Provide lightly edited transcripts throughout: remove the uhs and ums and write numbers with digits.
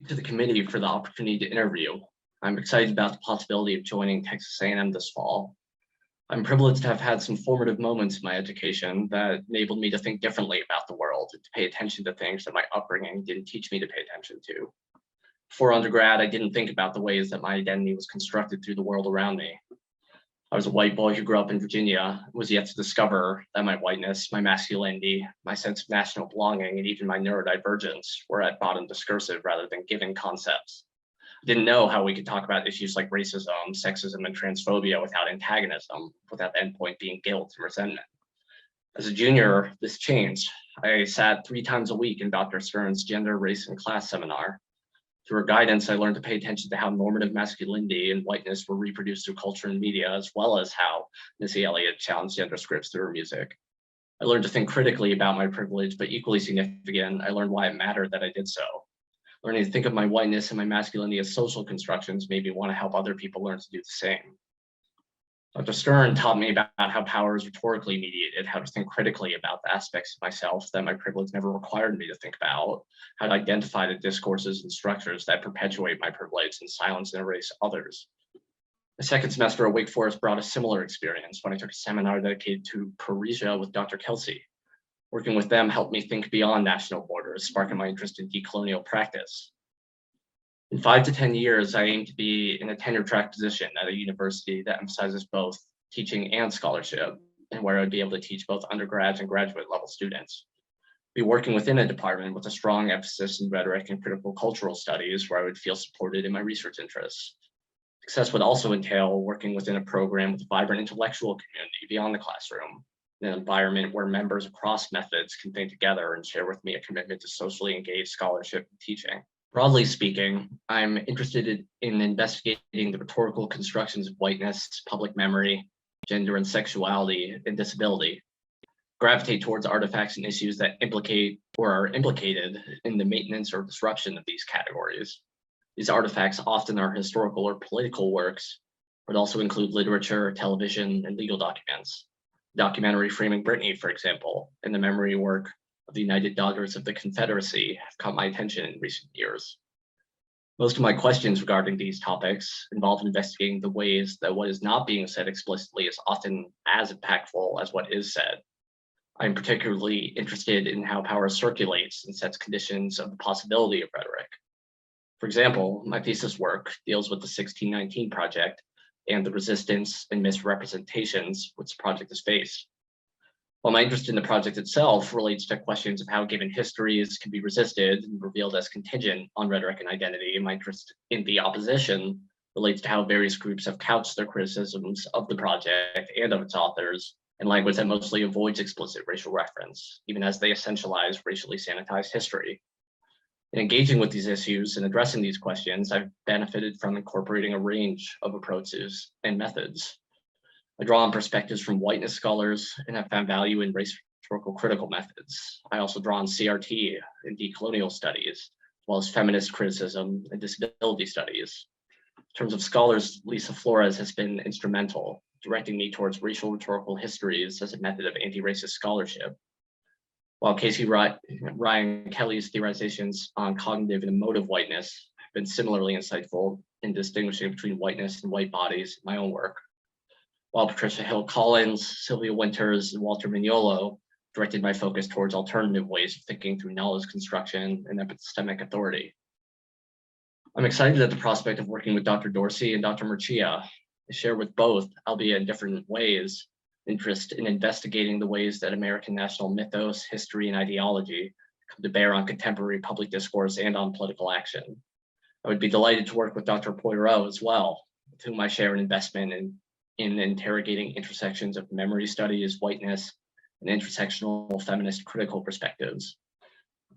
to the committee for the opportunity to interview. I'm excited about the possibility of joining Texas A&M this fall. I'm privileged to have had some formative moments in my education that enabled me to think differently about the world and to pay attention to things that my upbringing didn't teach me to pay attention to. Before undergrad, I didn't think about the ways that my identity was constructed through the world around me. I was a white boy who grew up in Virginia, was yet to discover that my whiteness, my masculinity, my sense of national belonging, and even my neurodivergence were at bottom discursive rather than given concepts. I didn't know how we could talk about issues like racism, sexism, and transphobia without antagonism, without the endpoint being guilt and resentment. As a junior, this changed. I sat 3 times a week in Dr. Stern's gender, race, and class seminar. Through her guidance, I learned to pay attention to how normative masculinity and whiteness were reproduced through culture and media, as well as how Missy Elliott challenged gender scripts through her music. I learned to think critically about my privilege, but equally significant, I learned why it mattered that I did so. Learning to think of my whiteness and my masculinity as social constructions made me want to help other people learn to do the same. Dr. Stern taught me about how power is rhetorically mediated, how to think critically about the aspects of myself that my privilege never required me to think about, how to identify the discourses and structures that perpetuate my privilege and silence and erase others. The second semester at Wake Forest brought a similar experience when I took a seminar dedicated to Parisia with Dr. Kelsey. Working with them helped me think beyond national borders, sparking my interest in decolonial practice. In 5 to 10 years, I aim to be in a tenure track position at a university that emphasizes both teaching and scholarship, and where I'd be able to teach both undergrads and graduate level students. Be working within a department with a strong emphasis in rhetoric and critical cultural studies, where I would feel supported in my research interests. Success would also entail working within a program with a vibrant intellectual community beyond the classroom, an environment where members across methods can think together and share with me a commitment to socially engaged scholarship and teaching. Broadly speaking, I'm interested in investigating the rhetorical constructions of whiteness, public memory, gender and sexuality, and disability. Gravitate towards artifacts and issues that implicate or are implicated in the maintenance or disruption of these categories. These artifacts often are historical or political works, but also include literature, television, and legal documents. Documentary Framing Brittany, for example, and the memory work of the United Daughters of the Confederacy have caught my attention in recent years. Most of my questions regarding these topics involve investigating the ways that what is not being said explicitly is often as impactful as what is said. I'm particularly interested in how power circulates and sets conditions of the possibility of rhetoric. For example, my thesis work deals with the 1619 Project and the resistance and misrepresentations which the project has faced. While my interest in the project itself relates to questions of how given histories can be resisted and revealed as contingent on rhetoric and identity, my interest in the opposition relates to how various groups have couched their criticisms of the project and of its authors in language that mostly avoids explicit racial reference, even as they essentialize racially sanitized history. In engaging with these issues and addressing these questions, I've benefited from incorporating a range of approaches and methods. I draw on perspectives from whiteness scholars and have found value in race rhetorical critical methods. I also draw on CRT and decolonial studies, as well as feminist criticism and disability studies. In terms of scholars, Lisa Flores has been instrumental, directing me towards racial rhetorical histories as a method of anti-racist scholarship. While Casey Ryan Kelly's theorizations on cognitive and emotive whiteness have been similarly insightful in distinguishing between whiteness and white bodies in my own work. While Patricia Hill Collins, Sylvia Winters, and Walter Mignolo directed my focus towards alternative ways of thinking through knowledge construction and epistemic authority. I'm excited at the prospect of working with Dr. Dorsey and Dr. Murcia. I share with both, albeit in different ways, interest in investigating the ways that American national mythos, history, and ideology come to bear on contemporary public discourse and on political action. I would be delighted to work with Dr. Poirot as well, with whom I share an investment in interrogating intersections of memory studies, whiteness, and intersectional feminist critical perspectives.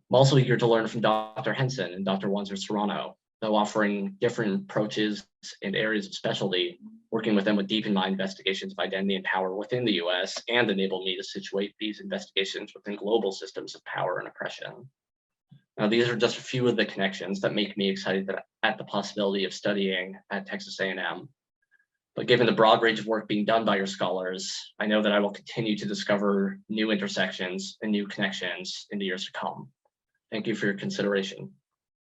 I'm also eager to learn from Dr. Henson and Dr. Wanzer Serrano, though offering different approaches and areas of specialty. Working with them would deepen my investigations of identity and power within the US and enable me to situate these investigations within global systems of power and oppression. Now, these are just a few of the connections that make me excited at the possibility of studying at Texas A&M. But given the broad range of work being done by your scholars, I know that I will continue to discover new intersections and new connections in the years to come. Thank you for your consideration.